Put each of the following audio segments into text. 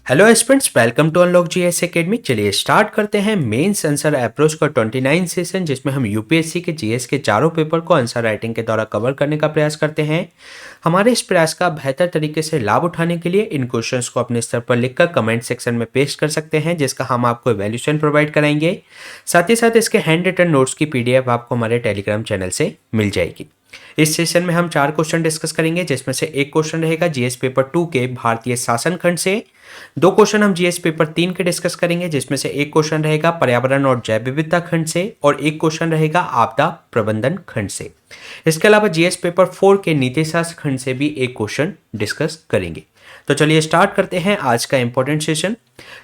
Hello aspirants, welcome to unlock GS academy. चलिए start करते हैं मेंस आंसर अप्रोच का 29 सेशन, जिसमें हम यूपीएससी के जीएस के चारों पेपर को आंसर राइटिंग के द्वारा कवर करने का प्रयास करते हैं। हमारे इस प्रयास का बेहतर तरीके से लाभ उठाने के लिए इन क्वेश्चंस को अपने स्तर पर लिखकर कमेंट सेक्शन में पेस्ट कर सकते हैं, जिसका हम आपको इवैल्यूएशन प्रोवाइड कराएंगे। साथ ही साथ इसके हैंड रिटन नोट्स की पीडीएफ आपको हमारे टेलीग्राम चैनल से मिल जाएगी। इस सेशन में हम 4 क्वेश्चन डिस्कस करेंगे, जिसमें से एक क्वेश्चन रहेगा जीएस पेपर 2 के भारतीय शासन खंड से। 2 क्वेश्चन हम जीएस पेपर 3 के डिस्कस करेंगे, जिसमें से एक क्वेश्चन रहेगा पर्यावरण और जैव विविधता खंड से और एक क्वेश्चन रहेगा आपदा प्रबंधन खंड से। इसके अलावा जीएस पेपर 4 के नीति शास्त्र खंड से भी एक क्वेश्चन डिस्कस करेंगे। तो चलिए स्टार्ट करते हैं आज का इंपॉर्टेंट सेशन।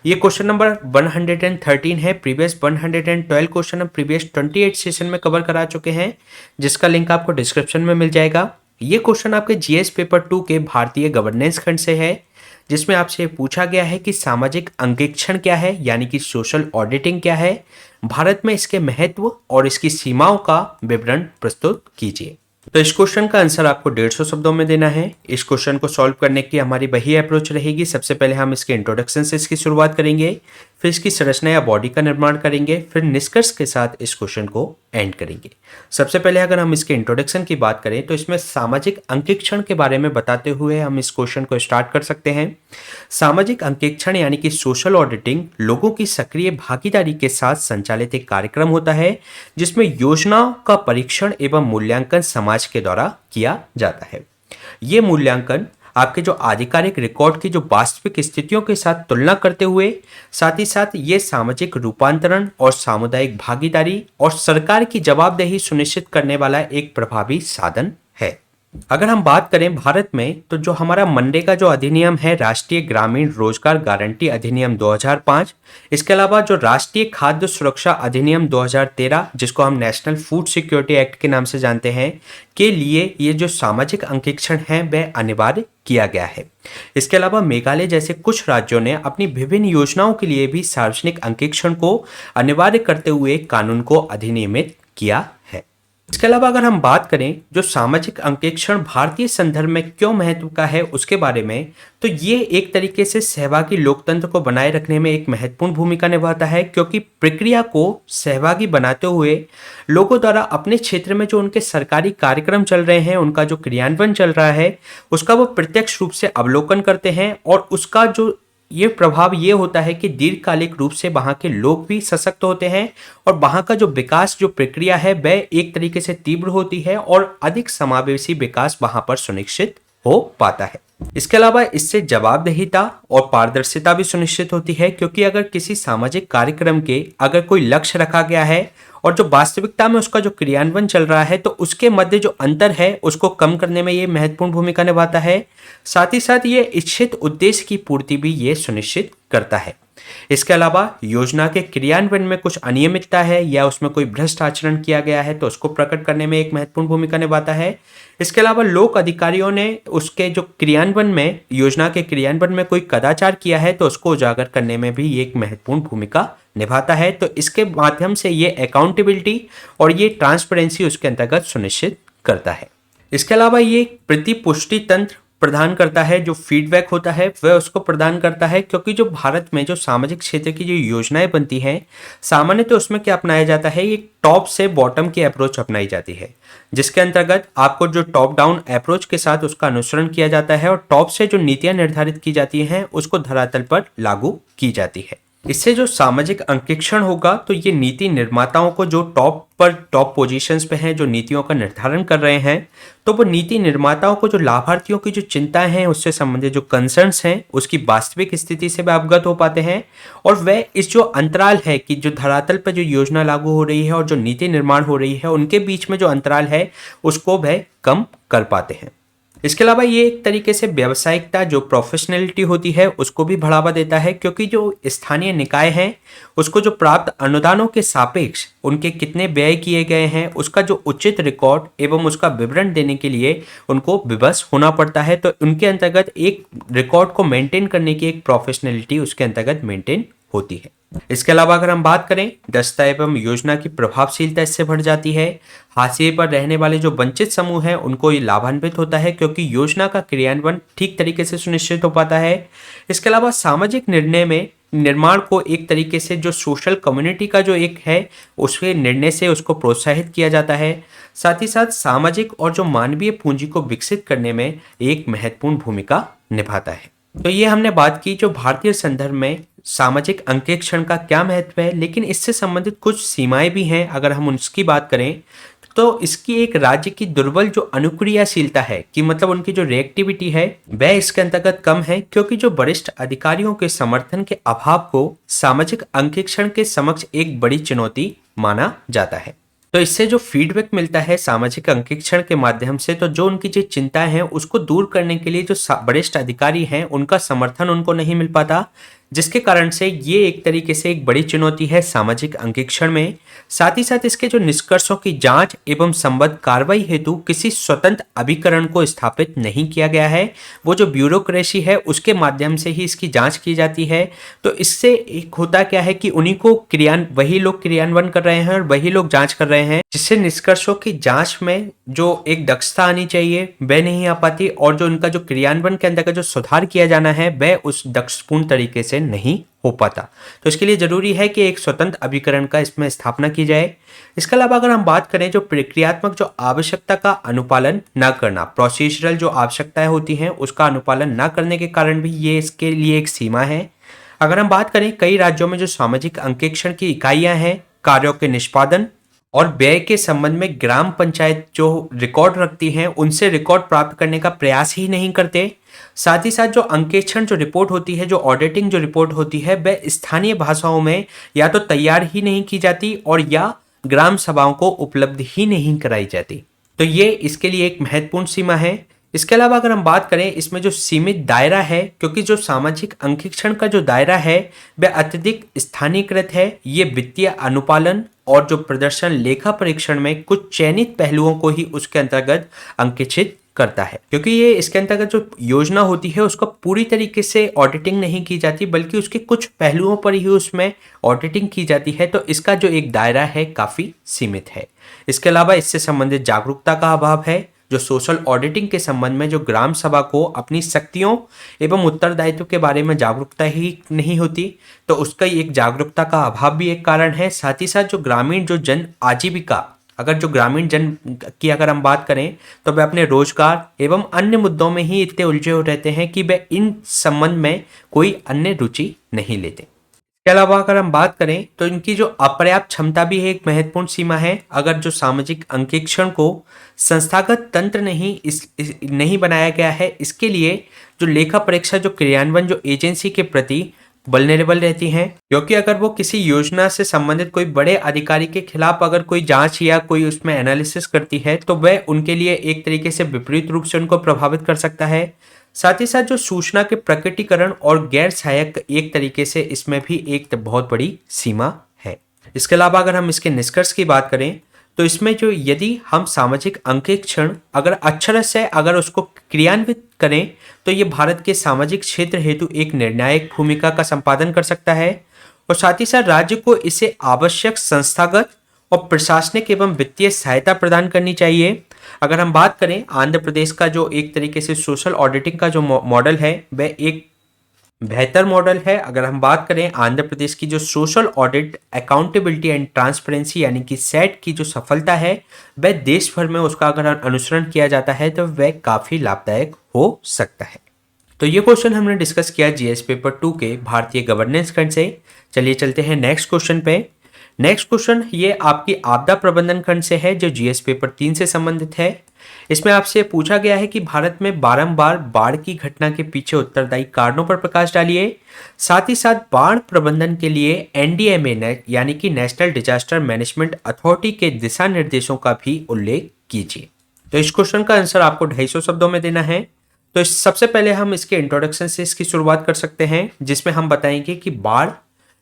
ये क्वेश्चन नंबर 113 है। प्रीवियस 112 क्वेश्चन हम प्रीवियस 28 सेशन में कवर करा चुके हैं, जिसका लिंक आपको डिस्क्रिप्शन में मिल जाएगा। ये क्वेश्चन आपके जीएस पेपर 2 के भारतीय गवर्नेंस खंड से है, जिसमें आपसे पूछा गया है कि सामाजिक अंकेक्षण क्या है, यानी कि सोशल ऑडिटिंग क्या है, भारत में इसके महत्व और इसकी सीमाओं का विवरण प्रस्तुत कीजिए। तो इस क्वेश्चन का आंसर आपको 150 शब्दों में देना है। इस क्वेश्चन को सॉल्व करने की हमारी वही अप्रोच रहेगी। सबसे पहले हम इसके इंट्रोडक्शन से इसकी शुरुआत करेंगे, फिर इसकी संरचना या बॉडी का निर्माण करेंगे, फिर निष्कर्ष के साथ इस क्वेश्चन को एंड करेंगे। सबसे पहले अगर हम इसके इंट्रोडक्शन की बात करें तो इसमें सामाजिक अंकेक्षण के बारे में बताते हुए हम इस क्वेश्चन को स्टार्ट कर सकते हैं। सामाजिक अंकेक्षण यानी कि सोशल ऑडिटिंग लोगों की सक्रिय भागीदारी के साथ संचालित एक कार्यक्रम होता है, जिसमें योजनाओं का परीक्षण एवं मूल्यांकन समाज के द्वारा किया जाता है। ये मूल्यांकन आपके जो आधिकारिक रिकॉर्ड की जो वास्तविक स्थितियों के साथ तुलना करते हुए, साथ ही साथ ये सामाजिक रूपांतरण और सामुदायिक भागीदारी और सरकार की जवाबदेही सुनिश्चित करने वाला एक प्रभावी साधन है। अगर हम बात करें भारत में, तो जो हमारा मनरेगा जो अधिनियम है, राष्ट्रीय ग्रामीण रोजगार गारंटी अधिनियम 2005, इसके अलावा जो राष्ट्रीय खाद्य सुरक्षा अधिनियम 2013, जिसको हम नेशनल फूड सिक्योरिटी एक्ट के नाम से जानते हैं, के लिए ये जो सामाजिक अंकेक्षण है वह अनिवार्य किया गया है। इसके अलावा मेघालय जैसे कुछ राज्यों ने अपनी विभिन्न योजनाओं के लिए भी सार्वजनिक अंकेक्षण को अनिवार्य करते हुए कानून को अधिनियमित किया है। इसके अलावा अगर हम बात करें जो सामाजिक अंकेक्षण भारतीय संदर्भ में क्यों महत्व का है उसके बारे में, तो ये एक तरीके से सहभागी लोकतंत्र को बनाए रखने में एक महत्वपूर्ण भूमिका निभाता है, क्योंकि प्रक्रिया को सहभागी बनाते हुए लोगों द्वारा अपने क्षेत्र में जो उनके सरकारी कार्यक्रम चल रहे हैं, उनका जो क्रियान्वयन चल रहा है, उसका वो प्रत्यक्ष रूप से अवलोकन करते हैं और उसका जो ये प्रभाव ये होता है कि दीर्घकालिक रूप से वहाँ के लोग भी सशक्त होते हैं और वहाँ का जो विकास जो प्रक्रिया है वह एक तरीके से तीव्र होती है और अधिक समावेशी विकास वहाँ पर सुनिश्चित हो पाता है। इसके अलावा इससे जवाबदेहिता और पारदर्शिता भी सुनिश्चित होती है, क्योंकि अगर किसी सामाजिक कार्यक्रम के अगर कोई लक्ष्य रखा गया है और जो वास्तविकता में उसका जो क्रियान्वयन चल रहा है, तो उसके मध्य जो अंतर है उसको कम करने में ये महत्वपूर्ण भूमिका निभाता है। साथ ही साथ ये इच्छित उद्देश्य की पूर्ति भी ये सुनिश्चित करता है। इसके अलावा योजना के क्रियान्वयन में कुछ अनियमितता है या उसमें कोई भ्रष्ट आचरण किया गया है, तो उसको प्रकट करने में एक महत्वपूर्ण भूमिका निभाता है। इसके अलावा लोक अधिकारियों ने उसके जो क्रियान्वयन में, योजना के क्रियान्वयन में कोई कदाचार किया है, तो उसको उजागर करने में भी एक महत्वपूर्ण भूमिका निभाता है। तो इसके माध्यम से ये अकाउंटेबिलिटी और ये ट्रांसपेरेंसी उसके अंतर्गत सुनिश्चित करता है। इसके अलावा ये प्रतिपुष्टि तंत्र प्रदान करता है, जो फीडबैक होता है वह उसको प्रदान करता है, क्योंकि जो भारत में जो सामाजिक क्षेत्र की जो योजनाएं बनती हैं, सामान्य तो उसमें क्या अपनाया जाता है, ये टॉप से बॉटम की अप्रोच अपनाई जाती है, जिसके अंतर्गत आपको जो टॉप डाउन अप्रोच के साथ उसका अनुसरण किया जाता है और टॉप से जो नीतियां निर्धारित की जाती हैं उसको धरातल पर लागू की जाती है। इससे जो सामाजिक अंकेक्षण होगा, तो ये नीति निर्माताओं को जो टॉप पोजीशंस पे हैं, जो नीतियों का निर्धारण कर रहे हैं, तो वो नीति निर्माताओं को जो लाभार्थियों की जो चिंताएं हैं, उससे संबंधित जो कंसर्न्स हैं, उसकी वास्तविक स्थिति से वह अवगत हो पाते हैं और वह इस जो अंतराल है कि जो धरातल पर जो योजना लागू हो रही है और जो नीति निर्माण हो रही है, उनके बीच में जो अंतराल है उसको वह कम कर पाते हैं। इसके अलावा ये एक तरीके से व्यावसायिकता, जो प्रोफेशनलिटी होती है, उसको भी बढ़ावा देता है, क्योंकि जो स्थानीय निकाय हैं उसको जो प्राप्त अनुदानों के सापेक्ष उनके कितने व्यय किए गए हैं उसका जो उचित रिकॉर्ड एवं उसका विवरण देने के लिए उनको विवश होना पड़ता है। तो उनके अंतर्गत एक रिकॉर्ड को मेंटेन करने की एक प्रोफेशनलिटी उसके अंतर्गत मेंटेन होती है। इसके अलावा अगर हम बात करें, दस्ता एवं योजना की प्रभावशीलता इससे बढ़ जाती है। हाशिए पर रहने वाले जो वंचित समूह हैं उनको ये लाभान्वित होता है क्योंकि योजना का क्रियान्वयन ठीक तरीके से सुनिश्चित हो पाता है। इसके अलावा सामाजिक निर्णय में निर्माण को एक तरीके से जो सोशल कम्युनिटी का जो एक है उसके निर्णय से उसको प्रोत्साहित किया जाता है। साथ ही साथ सामाजिक और जो मानवीय पूंजी को विकसित करने में एक महत्वपूर्ण भूमिका निभाता है। तो ये हमने बात की जो भारतीय संदर्भ में सामाजिक अंकेक्षण का क्या महत्व है, लेकिन इससे संबंधित कुछ सीमाएं भी हैं। अगर हम उसकी बात करें तो इसकी एक राज्य की दुर्बल जो अनुक्रियाशीलता है कि मतलब उनकी जो रिएक्टिविटी है वह इसके अंतर्गत कम है, क्योंकि जो वरिष्ठ अधिकारियों के समर्थन के अभाव को सामाजिक अंकेक्षण के समक्ष एक बड़ी चुनौती माना जाता है। तो इससे जो फीडबैक मिलता है सामाजिक अंकेक्षण के माध्यम से, तो जो उनकी जो चिंताएं हैं उसको दूर करने के लिए जो वरिष्ठ अधिकारी हैं उनका समर्थन उनको नहीं मिल पाता, जिसके कारण से ये एक तरीके से एक बड़ी चुनौती है सामाजिक अंकेक्षण में। साथ ही साथ इसके जो निष्कर्षों की जांच एवं संबद्ध कार्रवाई हेतु किसी स्वतंत्र अभिकरण को स्थापित नहीं किया गया है। वो जो ब्यूरोक्रेसी है उसके माध्यम से ही इसकी जांच की जाती है। तो इससे एक होता क्या है कि उन्हीं को वही लोग क्रियान्वयन कर रहे हैं और वही लोग जांच कर रहे हैं, जिससे निष्कर्षों की जांच में जो एक दक्षता आनी चाहिए वह नहीं आ पाती और जो उनका जो क्रियान्वयन के अंदर का जो सुधार किया जाना है वह उस दक्षपूर्ण तरीके से नहीं हो पाता। तो इसके लिए जरूरी है कि एक स्वतंत्र अभिकरण का इसमें स्थापना की जाए। इसके अलावा अगर हम बात करें जो प्रक्रियात्मक जो आवश्यकता का अनुपालन न करना, प्रोसीजरल जो आवश्यकताएं होती हैं उसका अनुपालन न करने के कारण भी ये इसके लिए एक सीमा है। अगर हम बात करें कई राज्यों में जो सामाजिक अंकेक्षण की इकाइयां हैं, कार्यों के निष्पादन और व्यय के संबंध में ग्राम पंचायत जो रिकॉर्ड रखती हैं उनसे रिकॉर्ड प्राप्त करने का प्रयास ही नहीं करते। साथ ही साथ जो अंकेक्षण जो रिपोर्ट होती है, जो ऑडिटिंग जो रिपोर्ट होती है, वह स्थानीय भाषाओं में या तो तैयार ही नहीं की जाती और या ग्राम सभाओं को उपलब्ध ही नहीं कराई जाती। तो ये इसके लिए एक महत्वपूर्ण सीमा है। इसके अलावा अगर हम बात करें इसमें जो सीमित दायरा है, क्योंकि जो सामाजिक अंकेक्षण का जो दायरा है वह अत्यधिक स्थानीयकृत है। ये वित्तीय अनुपालन और जो प्रदर्शन लेखा परीक्षण में कुछ चयनित पहलुओं को ही उसके अंतर्गत अंकेक्षित करता है, क्योंकि ये इसके अंतर्गत जो योजना होती है उसका पूरी तरीके से ऑडिटिंग नहीं की जाती बल्कि उसके कुछ पहलुओं पर ही उसमें ऑडिटिंग की जाती है। तो इसका जो एक दायरा है काफी सीमित है। इसके अलावा इससे संबंधित जागरूकता का अभाव है। जो सोशल ऑडिटिंग के संबंध में जो ग्राम सभा को अपनी शक्तियों एवं उत्तरदायित्व के बारे में जागरूकता ही नहीं होती, तो उसका एक जागरूकता का अभाव भी एक कारण है। साथ ही साथ जो ग्रामीण जो जन आजीविका, अगर जो ग्रामीण जन की अगर हम बात करें तो वे अपने रोजगार एवं अन्य मुद्दों में ही इतने उलझे हो रहते हैं कि वे इन संबंध में कोई अन्य रुचि नहीं लेते। इसके अलावा अगर हम बात करें तो इनकी जो अपर्याप्त क्षमता भी एक महत्वपूर्ण सीमा है। अगर जो सामाजिक अंकेक्षण को संस्थागत तंत्र नहीं बनाया गया है, इसके लिए जो लेखा परीक्षा जो क्रियान्वयन जो एजेंसी के प्रति वल्नरेबल रहती हैं, क्योंकि अगर वो किसी योजना से संबंधित कोई बड़े अधिकारी के खिलाफ अगर कोई जांच या कोई उसमें एनालिसिस करती है तो वह उनके लिए एक तरीके से विपरीत रूप से उनको प्रभावित कर सकता है। साथ ही साथ जो सूचना के प्रकटीकरण और गैर सहायक एक तरीके से इसमें भी एक बहुत बड़ी सीमा है। इसके अलावा अगर हम इसके निष्कर्ष की बात करें तो इसमें जो यदि हम सामाजिक अंकेक्षण अगर अक्षरश से अगर उसको क्रियान्वित करें तो ये भारत के सामाजिक क्षेत्र हेतु एक निर्णायक भूमिका का संपादन कर सकता है और साथ ही साथ राज्य को इसे आवश्यक संस्थागत और प्रशासनिक एवं वित्तीय सहायता प्रदान करनी चाहिए। अगर हम बात करें आंध्र प्रदेश का जो एक तरीके से सोशल ऑडिटिंग का जो मॉडल है वह एक बेहतर मॉडल है। अगर हम बात करें आंध्र प्रदेश की जो social audit accountability and transparency यानी कि सेट की जो सफलता है वह देश भर में उसका अगर अनुसरण किया जाता है तो वह काफ़ी लाभदायक हो सकता है। तो ये क्वेश्चन हमने डिस्कस किया जीएस पेपर 2 के भारतीय गवर्नेंस खंड से। चलिए चलते हैं नेक्स्ट क्वेश्चन पे। नेक्स्ट क्वेश्चन ये आपकी आपदा प्रबंधन खंड से है जो जीएस पेपर 3 से संबंधित है। इसमें आपसे पूछा गया है कि भारत में बारंबार बाढ़ की घटना के पीछे उत्तरदायी कारणों पर प्रकाश डालिए। साथ ही साथ बाढ़ प्रबंधन के लिए एनडीएमए यानी कि नेशनल डिजास्टर मैनेजमेंट अथॉरिटी के दिशा निर्देशों का भी उल्लेख कीजिए। तो इस क्वेश्चन का आंसर आपको 250 शब्दों में देना है। तो सबसे पहले हम इसके इंट्रोडक्शन से इसकी शुरुआत कर सकते हैं, जिसमें हम बताएंगे कि बाढ़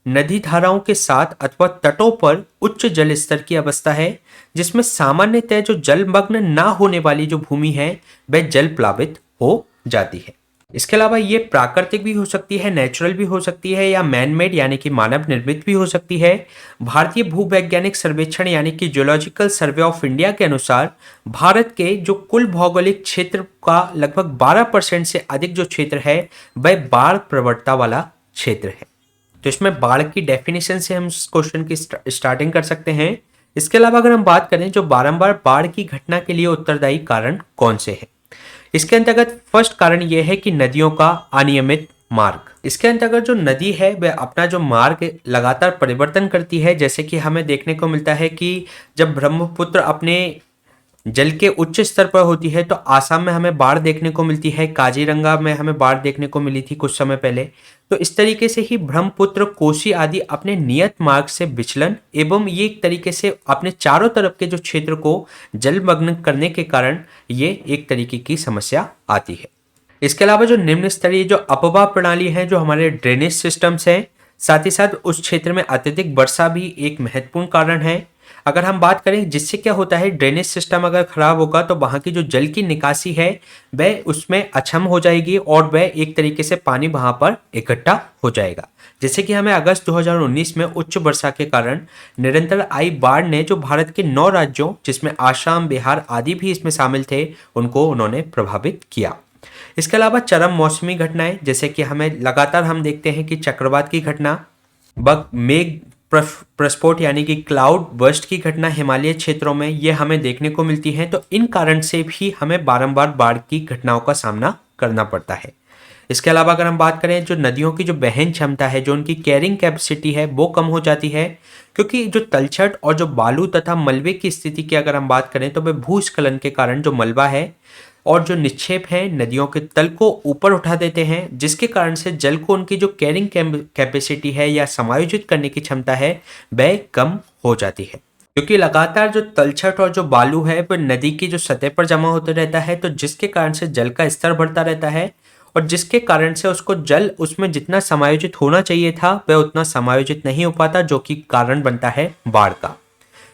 नदी धाराओं के साथ अथवा तटों पर उच्च जल स्तर की अवस्था है जिसमें सामान्यतः जो जलमग्न ना होने वाली जो भूमि है वह जल प्लावित हो जाती है। इसके अलावा ये प्राकृतिक भी हो सकती है, नेचुरल भी हो सकती है या मैन मेड यानी कि मानव निर्मित भी हो सकती है। भारतीय भूवैज्ञानिक सर्वेक्षण यानी कि जियोलॉजिकल सर्वे ऑफ इंडिया के अनुसार भारत के जो कुल भौगोलिक क्षेत्र का लगभग 12% से अधिक जो क्षेत्र है वह बाढ़ प्रवणता वाला क्षेत्र है। तो इसमें बाढ़ की डेफिनेशन से हम इस क्वेश्चन की स्टार्टिंग कर सकते हैं। इसके अलावा अगर हम बात करें जो बारंबार बाढ़ की घटना के लिए उत्तरदायी कारण कौन से हैं, इसके अंतर्गत फर्स्ट कारण यह है कि नदियों का अनियमित मार्ग। इसके अंतर्गत जो नदी है वह अपना जो मार्ग लगातार परिवर्तन करती है, जैसे कि हमें देखने को मिलता है कि जब ब्रह्मपुत्र अपने जल के उच्च स्तर पर होती है तो आसाम में हमें बाढ़ देखने को मिलती है, काजीरंगा में हमें बाढ़ देखने को मिली थी कुछ समय पहले। तो इस तरीके से ही ब्रह्मपुत्र, कोसी आदि अपने नियत मार्ग से विचलन एवं ये एक तरीके से अपने चारों तरफ के जो क्षेत्र को जलमग्न करने के कारण ये एक तरीके की समस्या आती है। इसके अलावा जो निम्न स्तरीय जो अपवाह प्रणाली है, जो हमारे ड्रेनेज सिस्टम्स हैं, साथ ही साथ उस क्षेत्र में अत्यधिक वर्षा भी एक महत्वपूर्ण कारण है। अगर हम बात करें जिससे क्या होता है, ड्रेनेज सिस्टम अगर खराब होगा तो वहाँ की जो जल की निकासी है वह उसमें अक्षम हो जाएगी और वह एक तरीके से पानी वहाँ पर इकट्ठा हो जाएगा। जैसे कि हमें अगस्त 2019 में उच्च वर्षा के कारण निरंतर आई बाढ़ ने जो भारत के 9 राज्यों जिसमें आसाम, बिहार आदि भी इसमें शामिल थे उनको उन्होंने प्रभावित किया। इसके अलावा चरम मौसमी घटनाएं, जैसे कि हमें लगातार हम देखते हैं कि चक्रवात की घटना, मेघ प्रस्फोट यानी कि क्लाउड बर्स्ट की घटना हिमालय क्षेत्रों में ये हमें देखने को मिलती है। तो इन कारण से भी हमें बारंबार बाढ़ की घटनाओं का सामना करना पड़ता है। इसके अलावा अगर हम बात करें जो नदियों की जो वहन क्षमता है, जो उनकी कैरिंग कैपेसिटी है वो कम हो जाती है, क्योंकि जो तलछट और जो बालू तथा मलबे की स्थिति की अगर हम बात करें तो वह भूस्खलन के कारण जो मलबा है और जो निक्षेप हैं नदियों के तल को ऊपर उठा देते हैं, जिसके कारण से जल को उनकी जो कैरिंग कैपेसिटी है या समायोजित करने की क्षमता है वह कम हो जाती है। क्योंकि लगातार जो तलछट और जो बालू है वह नदी की जो सतह पर जमा होते रहता है, तो जिसके कारण से जल का स्तर बढ़ता रहता है और जिसके कारण से उसको जल उसमें जितना समायोजित होना चाहिए था वह उतना समायोजित नहीं हो पाता, जो कि कारण बनता है बाढ़ का।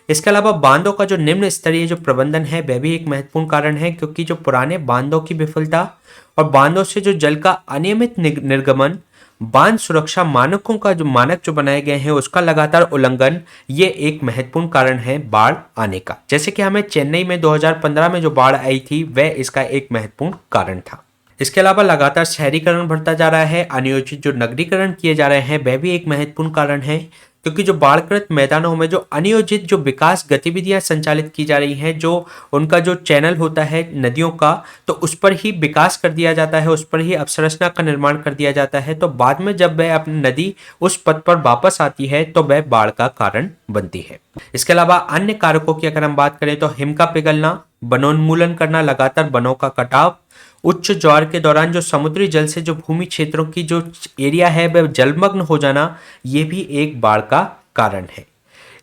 इसके अलावा बांधों का जो निम्न स्तरीय जो प्रबंधन है वह भी एक महत्वपूर्ण कारण है, क्योंकि जो पुराने बांधों की विफलता और बांधों से जो जल का अनियमित निर्गमन, बांध सुरक्षा मानकों का जो मानक जो बनाए गए हैं उसका लगातार उल्लंघन, ये एक महत्वपूर्ण कारण है बाढ़ आने का। जैसे कि हमें चेन्नई में 2015 में जो बाढ़ आई थी वह इसका एक महत्वपूर्ण कारण था। इसके अलावा लगातार शहरीकरण बढ़ता जा रहा है, अनियोजित जो नगरीकरण किए जा रहे हैं वह भी एक महत्वपूर्ण कारण है, क्योंकि जो बाढ़ग्रस्त मैदानों में जो अनियोजित जो विकास गतिविधियां संचालित की जा रही हैं, जो उनका जो चैनल होता है नदियों का, तो उस पर ही विकास कर दिया जाता है, उस पर ही अवसंरचना का निर्माण कर दिया जाता है। तो बाद में जब वह अपनी नदी उस पथ पर वापस आती है तो वह बाढ़ का कारण बनती है। इसके अलावा अन्य कारकों की अगर हम बात करें तो हिम का पिघलना, वनोन्मूलन करना, लगातार वनों का कटाव, उच्च ज्वार के दौरान जो समुद्री जल से जो भूमि क्षेत्रों की जो एरिया है वह जलमग्न हो जाना, ये भी एक बाढ़ का कारण है।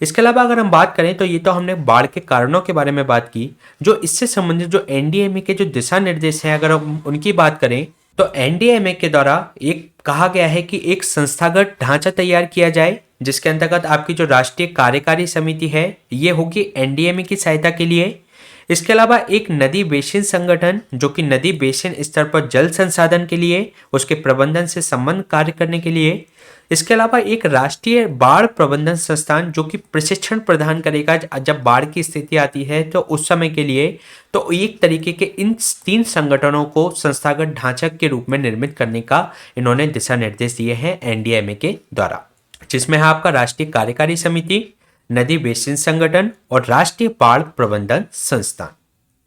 इसके अलावा अगर हम बात करें तो ये तो हमने बाढ़ के कारणों के बारे में बात की। जो इससे संबंधित जो एनडीएमए के जो दिशा निर्देश हैं अगर हम उनकी बात करें तो एनडीएमए के द्वारा एक कहा गया है कि एक संस्थागत ढांचा तैयार किया जाए, जिसके अंतर्गत आपकी जो राष्ट्रीय कार्यकारी समिति है ये होगी एनडीएमए की सहायता के लिए। इसके अलावा एक नदी बेसिन संगठन जो कि नदी बेसिन स्तर पर जल संसाधन के लिए, उसके प्रबंधन से संबंध कार्य करने के लिए। इसके अलावा एक राष्ट्रीय बाढ़ प्रबंधन संस्थान जो कि प्रशिक्षण प्रदान करेगा जब बाढ़ की स्थिति आती है तो उस समय के लिए। तो एक तरीके के इन 3 संगठनों को संस्थागत ढांचा के रूप में निर्मित करने का इन्होंने दिशा निर्देश दिए हैं एनडीएमए के द्वारा, जिसमें है आपका राष्ट्रीय कार्यकारी समिति, नदी बेसिन संगठन और राष्ट्रीय बाढ़ प्रबंधन संस्थान।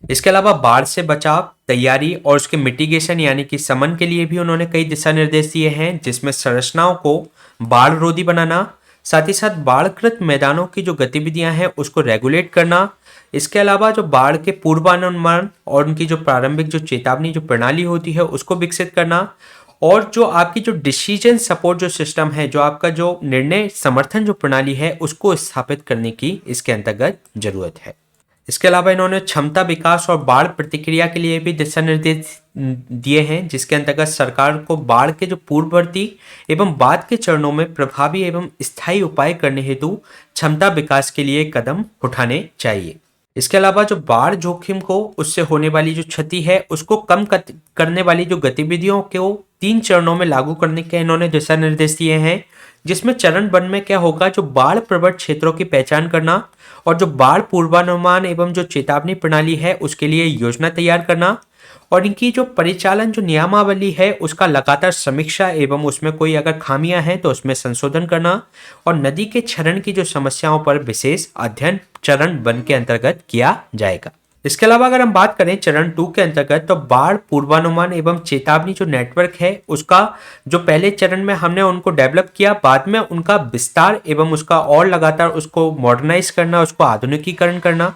इसके अलावा बाढ़ से बचाव, तैयारी और उसके मिटिगेशन यानी कि शमन के लिए भी उन्होंने कई दिशा निर्देश दिए हैं, जिसमें संरचनाओं को बाढ़ रोधी बनाना, साथ ही साथ बाढ़ग्रस्त मैदानों की जो गतिविधियां हैं उसको रेगुलेट करना। इसके अलावा जो बाढ़ के पूर्वानुमान और उनकी जो प्रारंभिक जो चेतावनी जो प्रणाली होती है उसको विकसित करना, और जो आपकी जो डिसीजन सपोर्ट जो सिस्टम है, जो आपका जो निर्णय समर्थन जो प्रणाली है उसको स्थापित करने की इसके अंतर्गत जरूरत है। इसके अलावा इन्होंने क्षमता विकास और बाढ़ प्रतिक्रिया के लिए भी दिशा निर्देश दिए हैं, जिसके अंतर्गत सरकार को बाढ़ के जो पूर्ववर्ती एवं बाद के चरणों में प्रभावी एवं स्थायी उपाय करने हेतु क्षमता विकास के लिए कदम उठाने चाहिए। इसके अलावा जो बाढ़ जोखिम को उससे होने वाली जो क्षति है उसको कम करने वाली जो गतिविधियों को 3 चरणों में लागू करने के इन्होंने दिशा निर्देश दिए हैं, जिसमें चरण 1 में क्या होगा, जो बाढ़ प्रवण क्षेत्रों की पहचान करना और जो बाढ़ पूर्वानुमान एवं जो चेतावनी प्रणाली है उसके लिए योजना तैयार करना और इनकी जो परिचालन जो नियमावली है उसका लगातार समीक्षा एवं उसमें कोई अगर खामियां हैं तो उसमें संशोधन करना और नदी के क्षरण की जो समस्याओं पर विशेष अध्ययन चरण 1 के अंतर्गत किया जाएगा। इसके अलावा अगर हम बात करें चरण 2 के अंतर्गत, तो बाढ़ पूर्वानुमान एवं चेतावनी जो नेटवर्क है उसका जो पहले चरण में हमने उनको डेवलप किया, बाद में उनका विस्तार एवं उसका और लगातार उसको मॉडर्नाइज करना, उसको आधुनिकीकरण करना।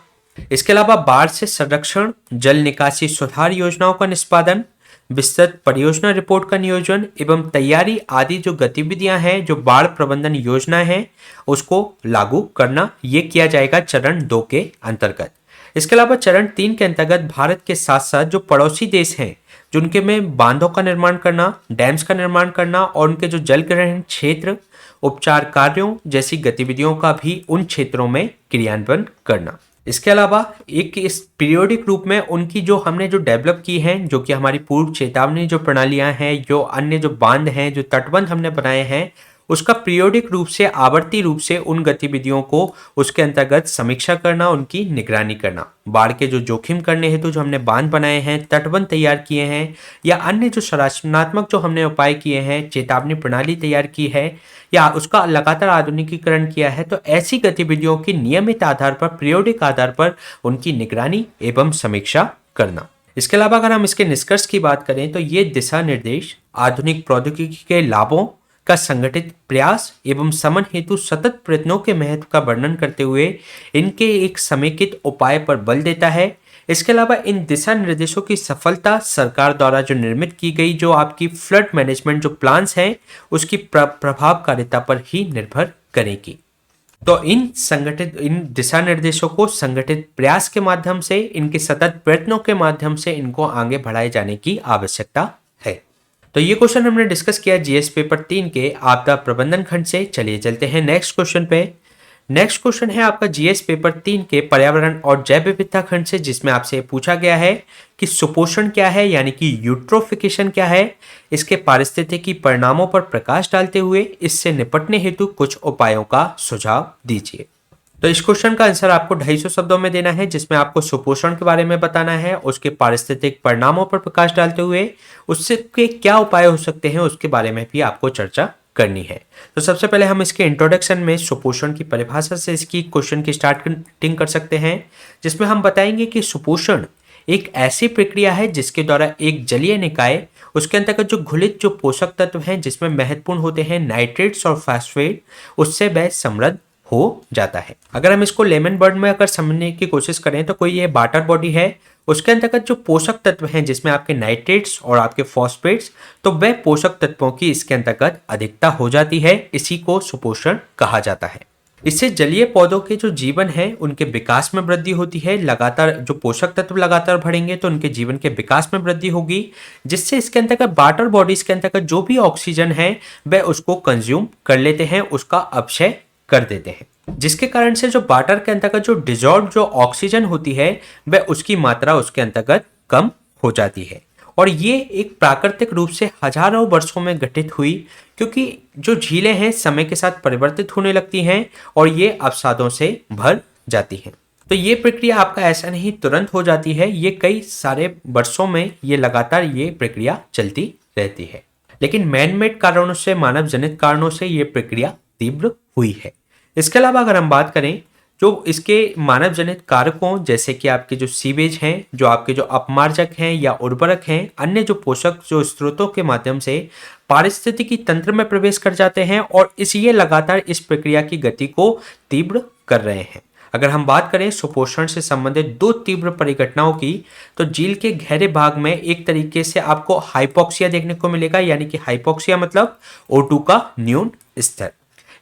इसके अलावा बाढ़ से संरक्षण, जल निकासी सुधार योजनाओं का निष्पादन, विस्तृत परियोजना रिपोर्ट का नियोजन एवं तैयारी आदि जो गतिविधियां हैं, जो बाढ़ प्रबंधन योजना है उसको लागू करना, ये किया जाएगा चरण 2 के अंतर्गत। इसके अलावा चरण 3 के अंतर्गत भारत के साथ साथ जो पड़ोसी देश हैं जिनके में बांधों का निर्माण करना, डैम्स का निर्माण करना और उनके जो जल ग्रहण क्षेत्र, उपचार कार्यों जैसी गतिविधियों का भी उन क्षेत्रों में क्रियान्वयन करना। इसके अलावा एक इस पीरियोडिक रूप में उनकी जो हमने जो डेवलप की हैं, जो कि हमारी पूर्व चेतावनी जो प्रणालियां हैं, जो अन्य जो बांध हैं, जो तटबंध हमने बनाए हैं, उसका पीरियोडिक रूप से आवर्ती रूप से उन गतिविधियों को उसके अंतर्गत समीक्षा करना, उनकी निगरानी करना। बाढ़ के जो जोखिम करने हेतु जो हमने बांध बनाए हैं, तटबंध तैयार किए हैं या अन्य जो संरचनात्मक जो हमने उपाय किए हैं, चेतावनी प्रणाली तैयार की है या उसका लगातार आधुनिकीकरण किया है, तो ऐसी गतिविधियों की नियमित आधार पर, पीरियोडिक आधार पर उनकी निगरानी एवं समीक्षा करना। इसके अलावा अगर हम इसके निष्कर्ष की बात करें तो ये दिशा निर्देश आधुनिक प्रौद्योगिकी के लाभों का संगठित प्रयास एवं समन हेतु सतत प्रयत्नों के महत्व का वर्णन करते हुए इनके एक समेकित उपाय पर बल देता है। इसके अलावा इन दिशा निर्देशों की सफलता सरकार द्वारा जो निर्मित की गई जो आपकी फ्लड मैनेजमेंट जो प्लान्स हैं उसकी प्रभावकारिता पर ही निर्भर करेगी। तो इन दिशा निर्देशों को संगठित प्रयास के माध्यम से, इनके सतत प्रयत्नों के माध्यम से इनको आगे बढ़ाए जाने की आवश्यकता है। तो ये क्वेश्चन हमने डिस्कस किया जीएस पेपर 3 के आपदा प्रबंधन खंड से। चलिए चलते हैं नेक्स्ट क्वेश्चन पे। नेक्स्ट क्वेश्चन है आपका जीएस पेपर 3 के पर्यावरण और जैव विविधता खंड से, जिसमें आपसे पूछा गया है कि सुपोषण क्या है, यानी कि यूट्रोफिकेशन क्या है, इसके पारिस्थितिकी परिणामों पर प्रकाश डालते हुए इससे निपटने हेतु कुछ उपायों का सुझाव दीजिए। तो इस क्वेश्चन का आंसर आपको 250 शब्दों में देना है, जिसमें आपको सुपोषण के बारे में बताना है, उसके पारिस्थितिक परिणामों पर प्रकाश डालते हुए उससे के क्या उपाय हो सकते हैं उसके बारे में भी आपको चर्चा करनी है। तो सबसे पहले हम इसके इंट्रोडक्शन में सुपोषण की परिभाषा से इसकी क्वेश्चन की स्टार्टिंग कर सकते हैं, जिसमें हम बताएंगे कि सुपोषण एक ऐसी प्रक्रिया है जिसके द्वारा एक जलीय निकाय उसके अंतर्गत जो घुलित जो पोषक तत्व हैं जिसमें महत्वपूर्ण होते हैं नाइट्रेट्स और फास्फेट, उससे वह समृद्ध हो जाता है। अगर हम इसको लेमन वर्ड में अगर समझने की कोशिश करें तो कोई ये वाटर बॉडी है, उसके अंतर्गत जो पोषक तत्व हैं जिसमें आपके नाइट्रेट्स और आपके फॉस्फेट्स, तो वह पोषक तत्वों की इसके अंतर्गत अधिकता हो जाती है, इसी को सुपोषण कहा जाता है। इससे जलीय पौधों के जो जीवन है उनके विकास में वृद्धि होती है। लगातार जो पोषक तत्व लगातार बढ़ेंगे तो उनके जीवन के विकास में वृद्धि होगी, जिससे इसके अंतर्गत वाटर बॉडीज के अंतर्गत जो भी ऑक्सीजन है वह उसको कंज्यूम कर लेते हैं, उसका अपक्षय कर देते हैं, जिसके कारण से जो वाटर के अंतर्गत जो डिजॉल्व जो ऑक्सीजन होती है वह उसकी मात्रा उसके अंतर्गत कम हो जाती है। और ये एक प्राकृतिक रूप से हजारों वर्षों में घटित हुई, क्योंकि जो झीलें हैं समय के साथ परिवर्तित होने लगती हैं और ये अवसादों से भर जाती हैं। तो ये प्रक्रिया आपका ऐसा नहीं तुरंत हो जाती है, ये कई सारे वर्षों में ये लगातार ये प्रक्रिया चलती रहती है। लेकिन मैन मेड कारणों से, मानव जनित कारणों से ये प्रक्रिया तीव्र हुई है। इसके अलावा अगर हम बात करें जो इसके मानव जनित कारकों, जैसे कि आपके जो सीवेज हैं, जो आपके जो अपमार्जक हैं या उर्वरक हैं, अन्य जो पोषक जो स्रोतों के माध्यम से पारिस्थितिकी तंत्र में प्रवेश कर जाते हैं और इसलिए लगातार इस प्रक्रिया की गति को तीव्र कर रहे हैं। अगर हम बात करें सुपोषण से संबंधित 2 तीव्र परिघटनाओं की, तो झील के गहरे भाग में एक तरीके से आपको हाइपोक्सिया देखने को मिलेगा, यानी कि हाइपोक्सिया मतलब O2 का न्यून स्तर।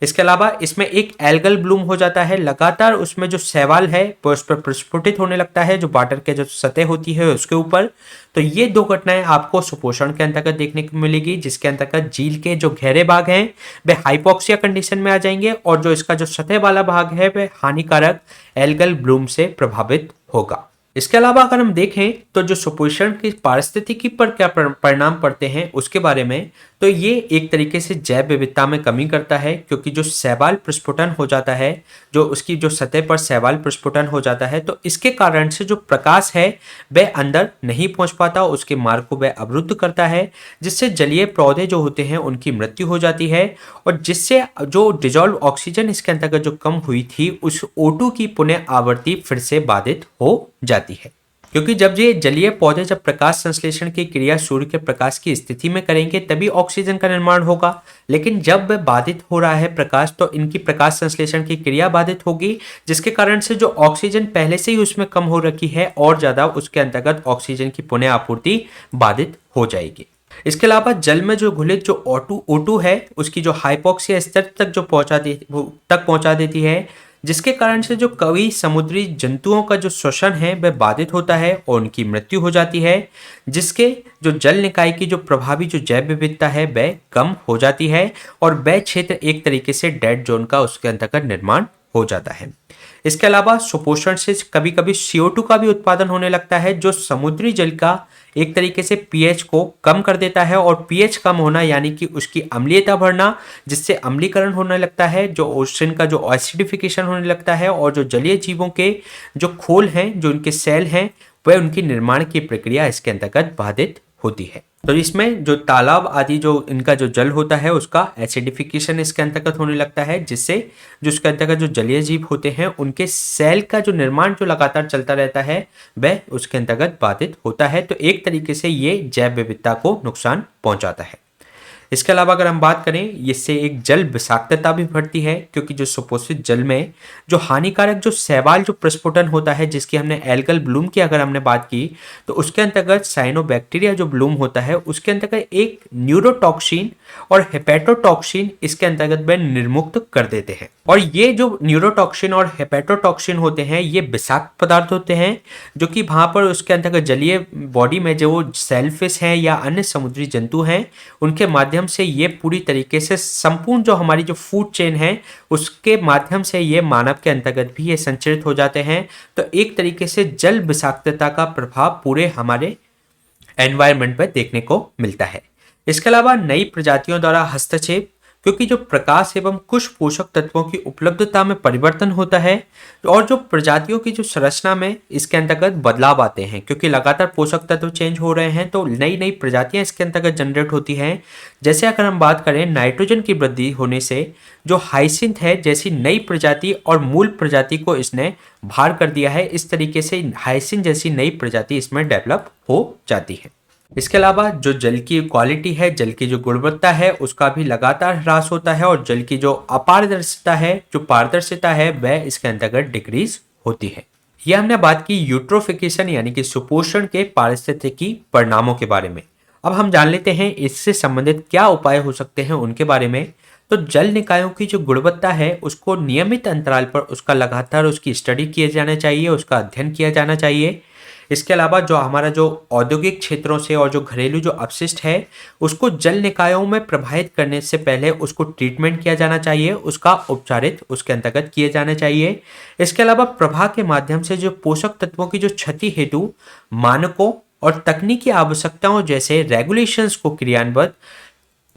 इसके अलावा इसमें एक एल्गल ब्लूम हो जाता है, लगातार उसमें जो शैवाल है वो उस पर प्रस्फुटित होने लगता है, जो वाटर के जो सतह होती है उसके ऊपर। तो ये दो घटनाएं आपको सुपोषण के अंतर्गत देखने को मिलेगी, जिसके अंतर्गत झील के जो गहरे भाग हैं वे हाइपोक्सिया कंडीशन में आ जाएंगे और जो इसका जो सतह वाला भाग है वह हानिकारक एल्गल ब्लूम से प्रभावित होगा। इसके अलावा अगर हम देखें तो जो सुपोषण की पारिस्थितिकी पर क्या परिणाम पड़ते हैं उसके बारे में, तो ये एक तरीके से जैव विविधता में कमी करता है, क्योंकि जो शैवाल प्रस्फुटन हो जाता है, जो उसकी जो सतह पर शैवाल प्रस्फुटन हो जाता है, तो इसके कारण से जो प्रकाश है वह अंदर नहीं पहुंच पाता, उसके मार्ग को वह अवरुद्ध करता है, जिससे जलीय पौधे जो होते हैं उनकी मृत्यु हो जाती है और जिससे जो डिजॉल्व ऑक्सीजन इसके अंतर्गत जो कम हुई थी उस O2 की पुनः आवर्ती फिर से बाधित हो जाती है। क्योंकि जब ये जलीय पौधे जब प्रकाश संश्लेषण की क्रिया सूर्य के प्रकाश की स्थिति में करेंगे तभी ऑक्सीजन का निर्माण होगा, लेकिन जब वह बाधित हो रहा है प्रकाश, तो इनकी प्रकाश संश्लेषण की क्रिया बाधित होगी, जिसके कारण से जो ऑक्सीजन पहले से ही उसमें कम हो रखी है और ज्यादा उसके अंतर्गत ऑक्सीजन की पुनः आपूर्ति बाधित हो जाएगी। इसके अलावा जल में जो घुलित जो O2 है उसकी जो हाइपोक्सिया स्तर तक जो पहुंचा देती है, जिसके कारण से जो कई समुद्री जंतुओं का जो श्वसन है वह बाधित होता है और उनकी मृत्यु हो जाती है, जिसके जो जल निकाय की जो प्रभावी जो जैव विविधता है वह कम हो जाती है और वह क्षेत्र एक तरीके से डेड जोन का उसके अंतर्गत निर्माण हो जाता है। इसके अलावा सुपोषण से कभी कभी CO2 का भी उत्पादन होने लगता है, जो समुद्री जल का एक तरीके से pH को कम कर देता है और pH कम होना यानी कि उसकी अम्लीयता बढ़ना, जिससे अम्लीकरण होने लगता है, जो ओशन का जो एसिडिफिकेशन होने लगता है और जो जलीय जीवों के जो खोल हैं, जो उनके सेल हैं, वह उनकी निर्माण की प्रक्रिया इसके अंतर्गत बाधित होती है। तो इसमें जो तालाब आदि जो इनका जो जल होता है उसका एसिडिफिकेशन इसके अंतर्गत होने लगता है, जिससे जो इसके अंतर्गत जो जलीय जीव होते हैं उनके सेल का जो निर्माण जो लगातार चलता रहता है वह उसके अंतर्गत बाधित होता है। तो एक तरीके से ये जैव विविधता को नुकसान पहुंचाता है। इसके अलावा अगर हम बात करें, इससे एक जल विषाक्तता भी बढ़ती है, क्योंकि जो सुपोषित जल में जो हानिकारक जो शैवाल जो प्रस्फुटन होता है, जिसकी हमने एल्गल ब्लूम की अगर हमने बात की, तो उसके अंतर्गत साइनोबैक्टीरिया जो ब्लूम होता है उसके अंतर्गत एक न्यूरोटॉक्सिन और हेपेटोटॉक्सिन इसके अंतर्गत वे निर्मुक्त कर देते हैं। और ये जो न्यूरोटॉक्सिन और हेपेटोटॉक्सिन होते हैं ये विषाक्त पदार्थ होते हैं, जो कि वहां पर उसके अंतर्गत जलीय बॉडी में जो सेलफिश हैं या अन्य समुद्री जंतु हैं उनके माध्यम से ये पूरी तरीके से संपूर्ण जो हमारी जो फूड चेन है उसके माध्यम से ये मानव के अंतर्गत भी ये संचरित हो जाते हैं। तो एक तरीके से जल विषाक्तता का प्रभाव पूरे हमारे एनवायरनमेंट पर देखने को मिलता है। इसके अलावा नई प्रजातियों द्वारा हस्तक्षेप, क्योंकि जो प्रकाश एवं कुछ पोषक तत्वों की उपलब्धता में परिवर्तन होता है और जो प्रजातियों की जो संरचना में इसके अंतर्गत बदलाव आते हैं, क्योंकि लगातार पोषक तत्व चेंज हो रहे हैं तो नई नई प्रजातियां इसके अंतर्गत जनरेट होती हैं। जैसे अगर हम बात करें नाइट्रोजन की वृद्धि होने से जो हाइसिंथ है जैसी नई प्रजाति और मूल प्रजाति को इसने बाहर कर दिया है, इस तरीके से हाइसिंथ जैसी नई प्रजाति इसमें डेवलप हो जाती है। इसके अलावा जो जल की क्वालिटी है, जल की जो गुणवत्ता है उसका भी लगातार ह्रास होता है और जल की जो अपारदर्शिता है, जो पारदर्शिता है, वह इसके अंतर्गत डिक्रीज होती है। यह हमने बात की यूट्रोफिकेशन यानी कि सुपोषण के पारिस्थितिकी परिणामों के बारे में। अब हम जान लेते हैं इससे संबंधित क्या उपाय हो सकते हैं उनके बारे में। तो जल निकायों की जो गुणवत्ता है उसको नियमित अंतराल पर उसका लगातार उसकी स्टडी किए जाना चाहिए, उसका अध्ययन किया जाना चाहिए। इसके अलावा जो हमारा जो औद्योगिक क्षेत्रों से और जो घरेलू जो अपशिष्ट है उसको जल निकायों में प्रवाहित करने से पहले उसको ट्रीटमेंट किया जाना चाहिए, उसका उपचारित उसके अंतर्गत किए जाने चाहिए। इसके अलावा प्रवाह के माध्यम से जो पोषक तत्वों की जो क्षति हेतु मानकों और तकनीकी आवश्यकताओं जैसे रेगुलेशंस को क्रियान्वित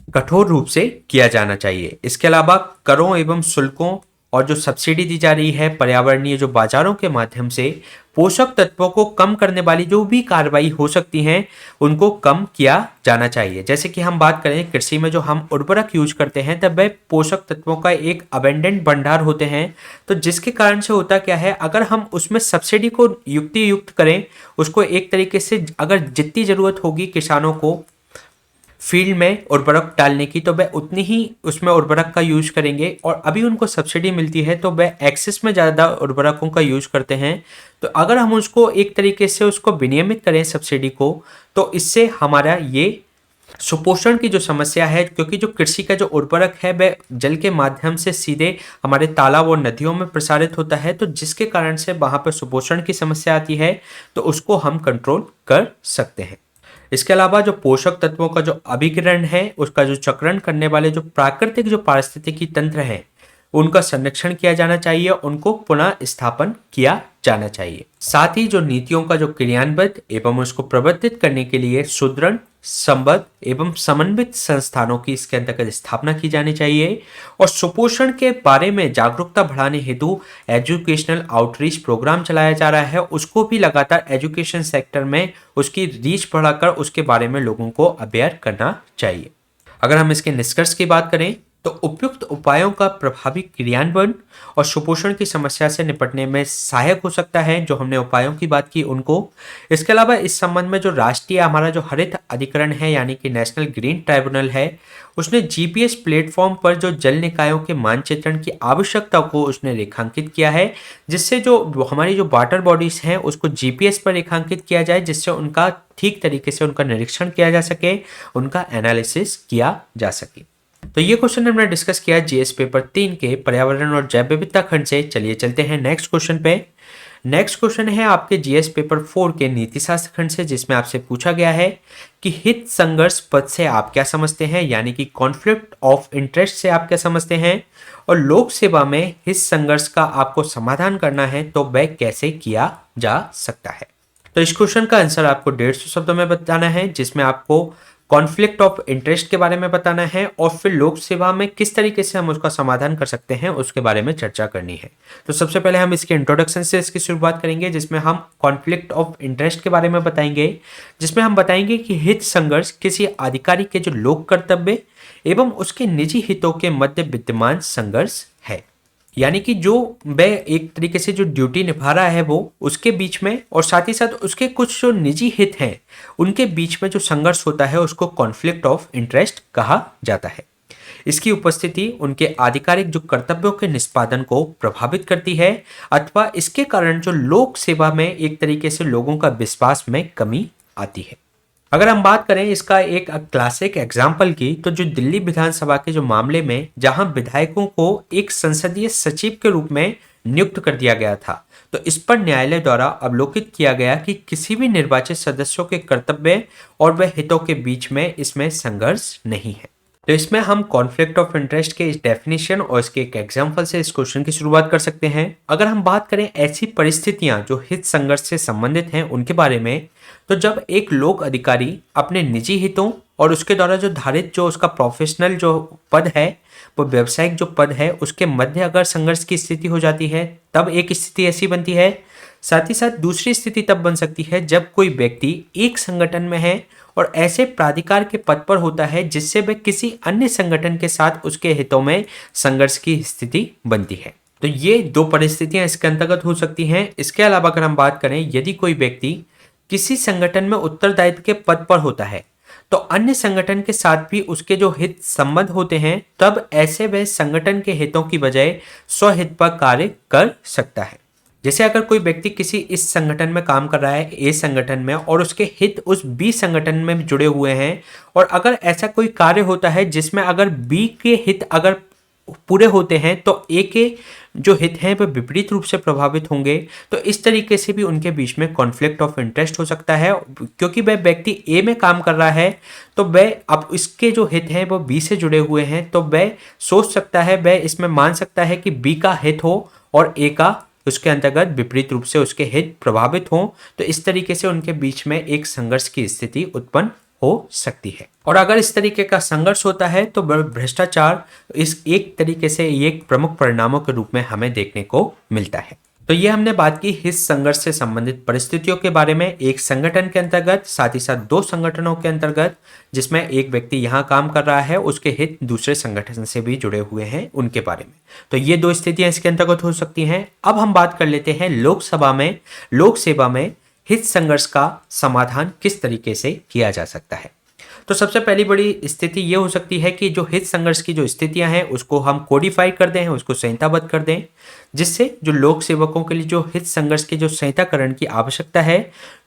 कठोर रूप से किया जाना चाहिए। इसके अलावा करों एवं शुल्कों और जो सब्सिडी दी जा रही है पर्यावरणीय जो बाजारों के माध्यम से पोषक तत्वों को कम करने वाली जो भी कार्रवाई हो सकती हैं उनको कम किया जाना चाहिए। जैसे कि हम बात करें कृषि में जो हम उर्वरक यूज करते हैं तब वह पोषक तत्वों का एक अबेंडेंट भंडार होते हैं, तो जिसके कारण से होता क्या है, अगर हम उसमें सब्सिडी को युक्त करें, उसको एक तरीके से अगर जितनी जरूरत होगी किसानों को फील्ड में उर्वरक डालने की तो वह उतनी ही उसमें उर्वरक का यूज करेंगे, और अभी उनको सब्सिडी मिलती है तो वह एक्सेस में ज़्यादा उर्वरकों का यूज करते हैं। तो अगर हम उसको एक तरीके से उसको विनियमित करें सब्सिडी को, तो इससे हमारा ये सुपोषण की जो समस्या है, क्योंकि जो कृषि का जो उर्वरक है वह जल के माध्यम से सीधे हमारे तालाब और नदियों में प्रसारित होता है, तो जिसके कारण से वहां पर सुपोषण की समस्या आती है, तो उसको हम कंट्रोल कर सकते हैं। इसके अलावा जो पोषक तत्वों का जो अभिग्रहण है, उसका जो चक्रण करने वाले जो प्राकृतिक जो पारिस्थितिकी तंत्र है, उनका संरक्षण किया जाना चाहिए, उनको पुनः स्थापन किया जाना चाहिए। साथ ही जो नीतियों का जो क्रियान्वित एवं उसको प्रवर्तित करने के लिए सुदृढ़, संबद्ध एवं समन्वित संस्थानों की इसके अंतर्गत स्थापना की जानी चाहिए। और सुपोषण के बारे में जागरूकता बढ़ाने हेतु एजुकेशनल आउटरीच प्रोग्राम चलाया जा रहा है, उसको भी लगातार एजुकेशन सेक्टर में उसकी रीच बढ़ाकर उसके बारे में लोगों को अवेयर करना चाहिए। अगर हम इसके निष्कर्ष की बात करें तो उपयुक्त उपायों का प्रभावी क्रियान्वयन और सुपोषण की समस्या से निपटने में सहायक हो सकता है, जो हमने उपायों की बात की उनको। इसके अलावा इस संबंध में जो राष्ट्रीय हमारा जो हरित अधिकरण है यानी कि नेशनल ग्रीन ट्राइब्यूनल है, उसने जीपीएस प्लेटफॉर्म पर जो जल निकायों के मानचित्रण की आवश्यकता को उसने रेखांकित किया है, जिससे जो हमारी जो वाटर बॉडीज हैं उसको जीपीएस पर रेखांकित किया जाए, जिससे उनका ठीक तरीके से उनका निरीक्षण किया जा सके, उनका एनालिसिस किया जा सके। तो ये क्वेश्चन हमने डिस्कस किया जीएस पेपर 3 के पर्यावरण और जैव विविधता खंड से। चलिए चलते हैं नेक्स्ट क्वेश्चन पे। नेक्स्ट क्वेश्चन है आपके जीएस पेपर 4 के नीति शास्त्र खंड से, जिसमें आपसे पूछा गया है कि हित संघर्ष पद से आप क्या समझते हैं, यानी कि कॉन्फ्लिक्ट ऑफ इंटरेस्ट से आप क्या समझते हैं, और लोक सेवा में हित संघर्ष का आपको समाधान करना है तो वह कैसे किया जा सकता है। तो इस क्वेश्चन का आंसर आपको 150 शब्दों में बताना है, जिसमें आपको कॉन्फ्लिक्ट ऑफ इंटरेस्ट के बारे में बताना है और फिर लोक सेवा में किस तरीके से हम उसका समाधान कर सकते हैं उसके बारे में चर्चा करनी है। तो सबसे पहले हम इसके इंट्रोडक्शन से इसकी शुरुआत करेंगे, जिसमें हम कॉन्फ्लिक्ट ऑफ इंटरेस्ट के बारे में बताएंगे, जिसमें हम बताएंगे कि हित संघर्ष किसी अधिकारी के जो लोक कर्तव्य एवं उसके निजी हितों के मध्य विद्यमान संघर्ष है, यानी कि जो वह एक तरीके से जो ड्यूटी निभा रहा है वो उसके बीच में, और साथ ही साथ उसके कुछ जो निजी हित हैं उनके बीच में जो संघर्ष होता है उसको कॉन्फ्लिक्ट ऑफ इंटरेस्ट कहा जाता है। इसकी उपस्थिति उनके आधिकारिक जो कर्तव्यों के निष्पादन को प्रभावित करती है, अथवा इसके कारण जो लोक सेवा में एक तरीके से लोगों का विश्वास में कमी आती है। अगर हम बात करें इसका एक क्लासिक एग्जाम्पल की, तो जो दिल्ली विधानसभा के जो मामले में जहां विधायकों को एक संसदीय सचिव के रूप में नियुक्त कर दिया गया था, तो इस पर न्यायालय द्वारा अवलोकित किया गया कि किसी भी निर्वाचित सदस्यों के कर्तव्य और वह हितों के बीच में इसमें संघर्ष नहीं है। तो इसमें हम कॉन्फ्लिक्ट ऑफ इंटरेस्ट के इस डेफिनेशन और इसके एक एग्जाम्पल से इस क्वेश्चन की शुरुआत कर सकते हैं। अगर हम बात करें ऐसी परिस्थितियां जो हित संघर्ष से संबंधित हैं उनके बारे में, तो जब एक लोक अधिकारी अपने निजी हितों और उसके द्वारा जो धारित जो उसका प्रोफेशनल जो पद है, वो व्यवसायिक जो पद है, उसके मध्य अगर संघर्ष की स्थिति हो जाती है, तब एक स्थिति ऐसी बनती है। साथ ही साथ दूसरी स्थिति तब बन सकती है जब कोई व्यक्ति एक संगठन में है और ऐसे प्राधिकार के पद पर होता है जिससे वह किसी अन्य संगठन के साथ उसके हितों में संघर्ष की स्थिति बनती है। तो ये दो परिस्थितियां इसके अंतर्गत हो सकती हैं। इसके अलावा अगर हम बात करें, यदि कोई व्यक्ति किसी संगठन में उत्तरदायित्व के पद पर होता है तो अन्य संगठन के साथ भी उसके जो हित संबंध होते हैं, तब ऐसे वह संगठन के हितों की बजाय स्वहित पर कार्य कर सकता है। जैसे अगर कोई व्यक्ति किसी इस संगठन में काम कर रहा है, ए संगठन में, और उसके हित उस बी संगठन में जुड़े हुए हैं, और अगर ऐसा कोई कार्य होता है जिसमें अगर बी के हित अगर पूरे होते हैं तो ए के जो हित हैं वह विपरीत रूप से प्रभावित होंगे, तो इस तरीके से भी उनके बीच में कॉन्फ्लिक्ट ऑफ इंटरेस्ट हो सकता है। क्योंकि वह व्यक्ति ए में काम कर रहा है तो वह अब इसके जो हित हैं वो बी से जुड़े हुए हैं, तो वह सोच सकता है, वह इसमें मान सकता है कि बी का हित हो और ए का उसके अंतर्गत विपरीत रूप से उसके हित प्रभावित हों, तो इस तरीके से उनके बीच में एक संघर्ष की स्थिति उत्पन्न हो सकती है। और अगर इस तरीके का संघर्ष होता है तो भ्रष्टाचार इस एक तरीके से एक प्रमुख परिणामों के रूप में हमें देखने को मिलता है। तो ये हमने बात की हित संघर्ष से संबंधित परिस्थितियों के बारे में, एक संगठन के अंतर्गत, साथ ही साथ दो संगठनों के अंतर्गत, जिसमें एक व्यक्ति यहाँ काम कर रहा है, उसके हित दूसरे संगठन से भी जुड़े हुए हैं, उनके बारे में। तो ये दो स्थितियां इसके अंतर्गत हो सकती हैं। अब हम बात कर लेते हैं लोक सेवा में हित संघर्ष का समाधान किस तरीके से किया जा सकता है। तो सबसे पहली बड़ी स्थिति ये हो सकती है कि जो हित संघर्ष की जो स्थितियां हैं उसको हम कोडिफाई कर दें, उसको संहिताबद्ध कर दें, जिससे जो लोक सेवकों के लिए जो हित संघर्ष के जो संहिताकरण की आवश्यकता है,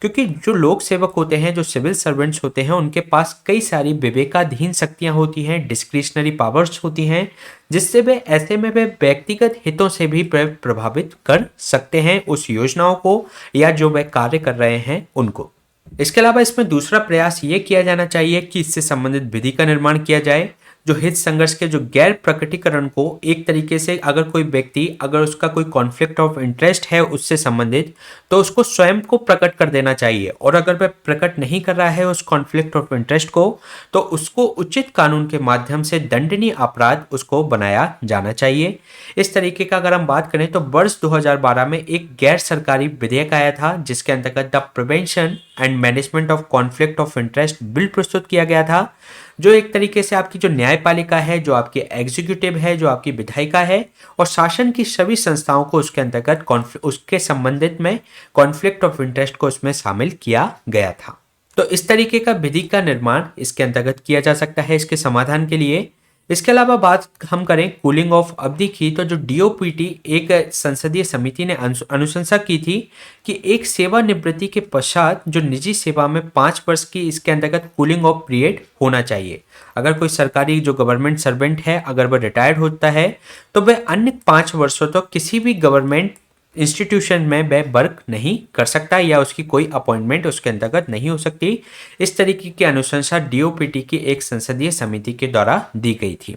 क्योंकि जो लोक सेवक होते हैं, जो सिविल सर्वेंट्स होते हैं, उनके पास कई सारी विवेकाधीन शक्तियां होती हैं, डिस्क्रिशनरी पावर्स होती हैं, जिससे वे ऐसे में वे व्यक्तिगत हितों से भी प्रभावित कर सकते हैं उस योजनाओं को या जो वे कार्य कर रहे हैं उनको। इसके अलावा इसमें दूसरा प्रयास ये किया जाना चाहिए कि इससे संबंधित विधि का निर्माण किया जाए, जो हित संघर्ष के जो गैर प्रकटीकरण को एक तरीके से अगर कोई व्यक्ति अगर उसका कोई कॉन्फ्लिक्ट ऑफ इंटरेस्ट है उससे संबंधित, तो उसको स्वयं को प्रकट कर देना चाहिए, और अगर वह प्रकट नहीं कर रहा है उस कॉन्फ्लिक्ट ऑफ इंटरेस्ट को, तो उसको उचित कानून के माध्यम से दंडनीय अपराध उसको बनाया जाना चाहिए। इस तरीके का अगर हम बात करें तो वर्ष 2012 में एक गैर सरकारी विधेयक आया था जिसके अंतर्गत the prevention and management of conflict of interest bill प्रस्तुत किया गया था, जो एक तरीके से आपकी जो न्यायपालिका है, जो आपकी एग्जीक्यूटिव है, जो आपकी विधायिका है और शासन की सभी संस्थाओं को उसके अंतर्गत उसके संबंधित में कॉन्फ्लिक्ट ऑफ इंटरेस्ट को उसमें शामिल किया गया था। तो इस तरीके का विधि का निर्माण इसके अंतर्गत किया जा सकता है इसके समाधान के लिए। इसके अलावा बात हम करें कूलिंग ऑफ अवधि की, तो जो डीओपीटी एक संसदीय समिति ने अनुशंसा की थी कि एक सेवानिवृत्ति के पश्चात जो निजी सेवा में 5 वर्ष की इसके अंतर्गत कूलिंग ऑफ पीरियड होना चाहिए। अगर कोई सरकारी जो गवर्नमेंट सर्वेंट है अगर वह रिटायर्ड होता है तो वह अन्य 5 वर्षों तक तो किसी भी गवर्नमेंट इंस्टीट्यूशन में वह वर्क नहीं कर सकता या उसकी कोई अपॉइंटमेंट उसके अंतर्गत नहीं हो सकती। इस तरीके की अनुशंसा डीओपीटी की एक संसदीय समिति के द्वारा दी गई थी।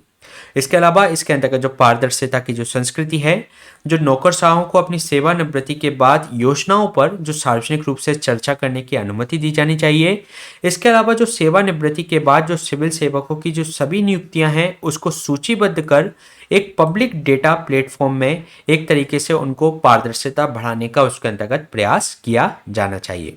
इसके अलावा इसके अंतर्गत जो पारदर्शिता की जो संस्कृति है, जो नौकरशाहों को अपनी सेवानिवृत्ति के बाद योजनाओं पर जो सार्वजनिक रूप से चर्चा करने की अनुमति दी जानी चाहिए। इसके अलावा जो सेवानिवृत्ति के बाद जो सिविल सेवकों की जो सभी नियुक्तियां हैं उसको सूचीबद्ध कर एक पब्लिक डेटा प्लेटफॉर्म में एक तरीके से उनको पारदर्शिता बढ़ाने का उसके अंतर्गत प्रयास किया जाना चाहिए।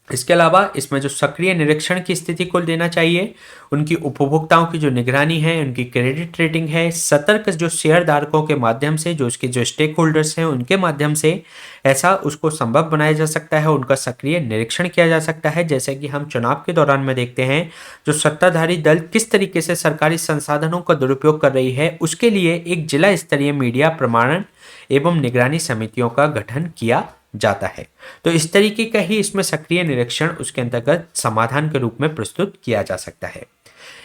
इसके अलावा इसमें जो सक्रिय निरीक्षण की स्थिति को देना चाहिए, उनकी उपभोक्ताओं की जो निगरानी है, उनकी क्रेडिट रेटिंग है, सतर्क जो शेयर धारकों के माध्यम से, जो उसके जो स्टेक होल्डर्स हैं उनके माध्यम से ऐसा उसको संभव बनाया जा सकता है, उनका सक्रिय निरीक्षण किया जा सकता है। जैसे कि हम चुनाव के दौरान में देखते हैं जो सत्ताधारी दल किस तरीके से सरकारी संसाधनों का दुरुपयोग कर रही है, उसके लिए एक जिला स्तरीय मीडिया प्रमाणन एवं निगरानी समितियों का गठन किया जाता है। तो इस तरीके का ही इसमें सक्रिय निरीक्षण उसके अंतर्गत समाधान के रूप में प्रस्तुत किया जा सकता है।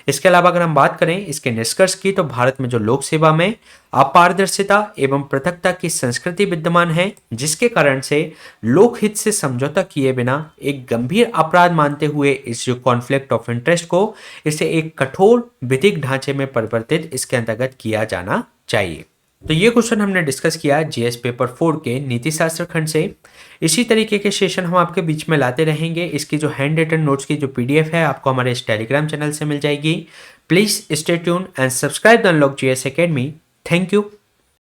इसके अलावा अगर हम बात करें इसके निष्कर्ष की, तो भारत में जो लोक सेवा में अपारदर्शिता एवं पृथकता की संस्कृति विद्यमान है, जिसके कारण से लोकहित से समझौता किए बिना एक गंभीर अपराध मानते हुए इस जो कॉन्फ्लिक्ट ऑफ इंटरेस्ट को इसे एक कठोर विधिक ढांचे में परिवर्तित इसके अंतर्गत किया जाना चाहिए। तो ये क्वेश्चन हमने डिस्कस किया जीएस पेपर 4 के नीति शास्त्र खंड से। इसी तरीके के सेशन हम आपके बीच में लाते रहेंगे। इसकी जो हैंड रिटन नोट्स की जो पीडीएफ है आपको हमारे इस टेलीग्राम चैनल से मिल जाएगी। Please stay tune and subscribe the unlock GS academy. Thank you.